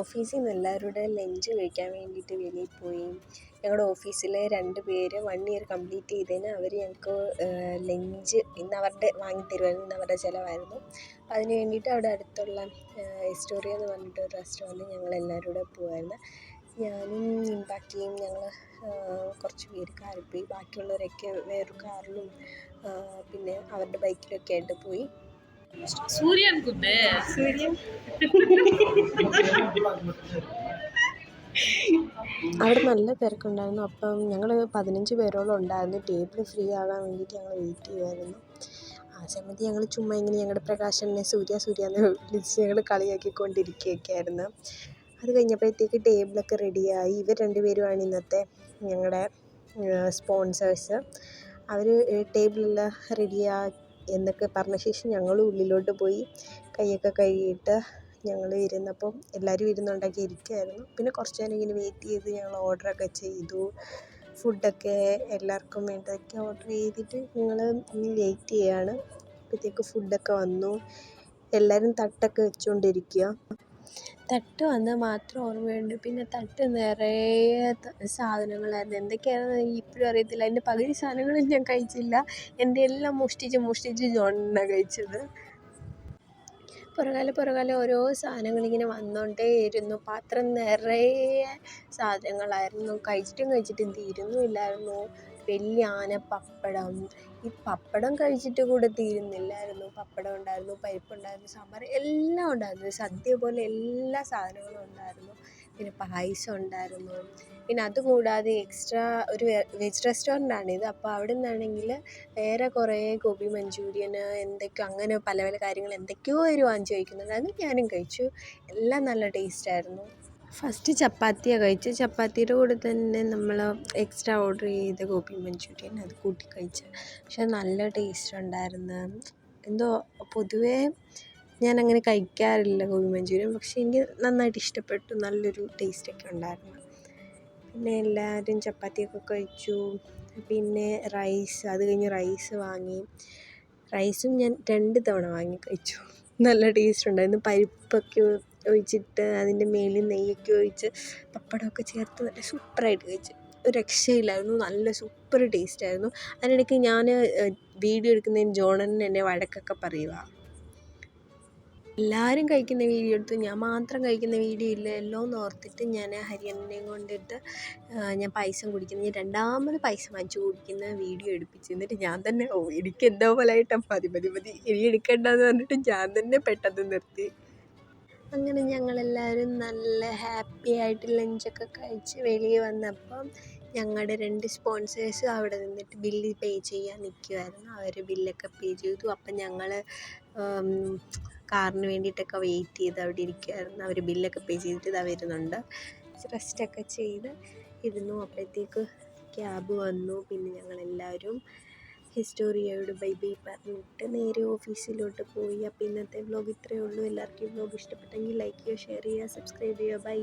ഓഫീസിൽ നിന്ന് എല്ലാവരുടെ ലഞ്ച് കഴിക്കാൻ വേണ്ടിയിട്ട് വെളിയിൽ പോയി. ഞങ്ങളുടെ ഓഫീസിലെ 2 പേര് 1 ഇയർ കംപ്ലീറ്റ് ചെയ്തതിന് അവർ ഞങ്ങൾക്ക് ലഞ്ച് ഇന്ന് അവരുടെ വാങ്ങിത്തരുമായിരുന്നു. ഇന്ന് അവരുടെ ചിലവായിരുന്നു. അപ്പോൾ അതിന് വേണ്ടിയിട്ട് അവിടെ അടുത്തുള്ള എസ്റ്റോറിയ എന്ന് പറഞ്ഞിട്ടൊരു റെസ്റ്റോറൻറ്റിൽ ഞങ്ങളെല്ലാവരും കൂടെ പോകുമായിരുന്നു. ഞാനും ഇമ്പാക്റ്റിയും ഞങ്ങൾ കുറച്ച് പേര് കാറിൽ പോയി. ബാക്കിയുള്ളവരൊക്കെ വേറൊരു കാറിലും പിന്നെ അവരുടെ ബൈക്കിലൊക്കെ ആയിട്ട് പോയി. സൂര്യൻ അവിടെ നല്ല തിരക്കുണ്ടായിരുന്നു. അപ്പം ഞങ്ങൾ 15 പേരോളം ഉണ്ടായിരുന്നു. ടേബിൾ ഫ്രീ ആകാൻ വേണ്ടിയിട്ട് ഞങ്ങൾ വെയിറ്റ് ചെയ്യുമായിരുന്നു. ആ സമയത്ത് ഞങ്ങൾ ചുമ്മാ ഇങ്ങനെ ഞങ്ങളുടെ പ്രകാശനെ സൂര്യ എന്ന് വിളിച്ച് ഞങ്ങൾ കളിയാക്കിക്കൊണ്ടിരിക്കുകയൊക്കെ ആയിരുന്നു. അത് കഴിഞ്ഞപ്പോഴത്തേക്ക് ടേബിളൊക്കെ റെഡിയായി. ഇവർ 2 പേരുമാണ് ഇന്നത്തെ ഞങ്ങളുടെ സ്പോൺസേഴ്സ്. അവർ ടേബിളെല്ലാം റെഡിയാക്കി എന്നൊക്കെ പറഞ്ഞ ശേഷം ഞങ്ങൾ ഉള്ളിലോട്ട് പോയി കൈയൊക്കെ കഴുകിയിട്ട് ഞങ്ങൾ ഇരുന്നപ്പം എല്ലാവരും ഇരുന്നുണ്ടാക്കി ഇരിക്കുകയായിരുന്നു. പിന്നെ കുറച്ച് നേരം ഇങ്ങനെ വെയിറ്റ് ചെയ്ത് ഞങ്ങൾ ഓർഡറൊക്കെ ചെയ്തു. ഫുഡൊക്കെ എല്ലാവർക്കും വേണ്ടതൊക്കെ ഓർഡർ ചെയ്തിട്ട് ഞങ്ങൾ വെയിറ്റ് ചെയ്യുകയാണ്. അപ്പോഴത്തേക്ക് ഫുഡൊക്കെ വന്നു. എല്ലാവരും തട്ടൊക്കെ വെച്ചുകൊണ്ടിരിക്കുക. തട്ട് വന്നാൽ മാത്രം ഓർമ്മയുണ്ട്. പിന്നെ തട്ട് നിറയെ സാധനങ്ങളായിരുന്നു. എന്തൊക്കെയാണെന്ന് എനിക്ക് ഇപ്പോഴും അറിയത്തില്ല. അതിൻ്റെ പകുതി സാധനങ്ങളും ഞാൻ കഴിച്ചില്ല. എൻ്റെ എല്ലാം മോഷ്ടിച്ച് ജോണാണ് കഴിച്ചത്. പുറകാലെ ഓരോ സാധനങ്ങളിങ്ങനെ വന്നുകൊണ്ടേയിരുന്നു. പാത്രം നിറയെ സാധനങ്ങളായിരുന്നു. കഴിച്ചിട്ടും തീരുന്നുമില്ലായിരുന്നു. വലിയ പപ്പടം. ഈ പപ്പടം കഴിച്ചിട്ട് കൂടെ തീരുന്നില്ലായിരുന്നു. പപ്പടം ഉണ്ടായിരുന്നു, പരിപ്പുണ്ടായിരുന്നു, സാമ്പാർ എല്ലാം ഉണ്ടായിരുന്നു. സദ്യ പോലെ എല്ലാ സാധനങ്ങളും ഉണ്ടായിരുന്നു. പിന്നെ പായസം ഉണ്ടായിരുന്നു. പിന്നെ അതുകൂടാതെ എക്സ്ട്രാ ഒരു വെജ് റെസ്റ്റോറൻ്റാണിത്. അപ്പോൾ അവിടെ നിന്നാണെങ്കിൽ വേറെ കുറേ ഗോബി മഞ്ചൂരിയൻ എന്തൊക്കെയോ അങ്ങനെ പല കാര്യങ്ങൾ എന്തൊക്കെയോ അവർ വാങ്ങിച്ച് കഴിക്കുന്നുണ്ടായിരുന്നു. ഞാനും കഴിച്ചു. എല്ലാം നല്ല ടേസ്റ്റായിരുന്നു. ഫസ്റ്റ് ചപ്പാത്തിയാണ് കഴിച്ചത്. ചപ്പാത്തിയുടെ കൂടെ തന്നെ നമ്മൾ എക്സ്ട്രാ ഓർഡർ ചെയ്ത ഗോബി മഞ്ചൂരിയൻ അത് കൂട്ടി കഴിച്ചു. പക്ഷെ നല്ല ടേസ്റ്റ് ഉണ്ടായിരുന്നു. എന്തോ പൊതുവേ ഞാനങ്ങനെ കഴിക്കാറില്ല ഗോബി മഞ്ചൂരിയൻ. പക്ഷേ എനിക്ക് നന്നായിട്ട് ഇഷ്ടപ്പെട്ടു. നല്ലൊരു ടേസ്റ്റൊക്കെ ഉണ്ടായിരുന്നു. പിന്നെ എല്ലാവരും ചപ്പാത്തിയൊക്കെ കഴിച്ചു. പിന്നെ അത് കഴിഞ്ഞ് റൈസ് വാങ്ങി. റൈസും ഞാൻ 2 തവണ വാങ്ങി കഴിച്ചു. നല്ല ടേസ്റ്റ് ഉണ്ടായിരുന്നു. പരിപ്പൊക്കെ ഒഴിച്ചിട്ട് അതിൻ്റെ മേലിൽ നെയ്യൊക്കെ ഒഴിച്ച് പപ്പടമൊക്കെ ചേർത്ത് നല്ല സൂപ്പറായിട്ട് കഴിച്ചു. ഒരു രക്ഷയില്ലായിരുന്നു. നല്ല സൂപ്പർ ടേസ്റ്റായിരുന്നു. അതിനിടയ്ക്ക് ഞാൻ വീഡിയോ എടുക്കുന്നതിന് ജോണൻ എന്നെ വഴക്കൊക്കെ പറയുകയാണ്. എല്ലാവരും കഴിക്കുന്ന വീഡിയോ എടുത്തു, ഞാൻ മാത്രം കഴിക്കുന്ന വീഡിയോ ഇല്ലല്ലോ എന്ന് ഓർത്തിട്ട് ഞാൻ ഹരിയണ്ണനെയും കൊണ്ടിട്ട് ഞാൻ പായസം കുടിക്കുന്ന രണ്ടാമത് പായസം വാങ്ങിച്ച് കുടിക്കുന്ന വീഡിയോ എടുപ്പിച്ചു. എന്നിട്ട് ഞാൻ തന്നെ എനിക്ക് എന്തോ പോലെയായിട്ട് മതി ഇനി എടുക്കണ്ടെന്ന് പറഞ്ഞിട്ട് ഞാൻ തന്നെ പെട്ടെന്ന് നിർത്തി. അങ്ങനെ ഞങ്ങളെല്ലാവരും നല്ല ഹാപ്പി ആയിട്ട് ലഞ്ചൊക്കെ കഴിച്ച് വെളിയിൽ വന്നപ്പം ഞങ്ങളുടെ 2 സ്പോൺസേഴ്സും അവിടെ നിന്നിട്ട് ബില്ല് പേ ചെയ്യാൻ നിൽക്കുമായിരുന്നു. അവർ ബില്ലൊക്കെ പേ ചെയ്തു. അപ്പം ഞങ്ങൾ കാറിന് വേണ്ടിയിട്ടൊക്കെ വെയിറ്റ് ചെയ്ത് അവിടെ ഇരിക്കുമായിരുന്നു. അവർ ബില്ലൊക്കെ പേ ചെയ്തിട്ട് ഇതാ വരുന്നുണ്ട്. റെസ്റ്റൊക്കെ ചെയ്ത് ഇരുന്നു. അപ്പോഴത്തേക്ക് ക്യാബ് വന്നു. പിന്നെ ഞങ്ങളെല്ലാവരും ഹിസ്റ്റോറിയയോട് ബൈ പറഞ്ഞിട്ട് നേരെ ഓഫീസിലോട്ട് പോയി. അപ്പോൾ ഇന്നത്തെ വ്ലോഗ് ഇത്രയേ ഉള്ളൂ. എല്ലാവർക്കും ഈ വ്ലോഗ് ഇഷ്ടപ്പെട്ടെങ്കിൽ ലൈക്ക് ചെയ്യുക, ഷെയർ ചെയ്യുക, സബ്സ്ക്രൈബ് ചെയ്യുക. ബൈ.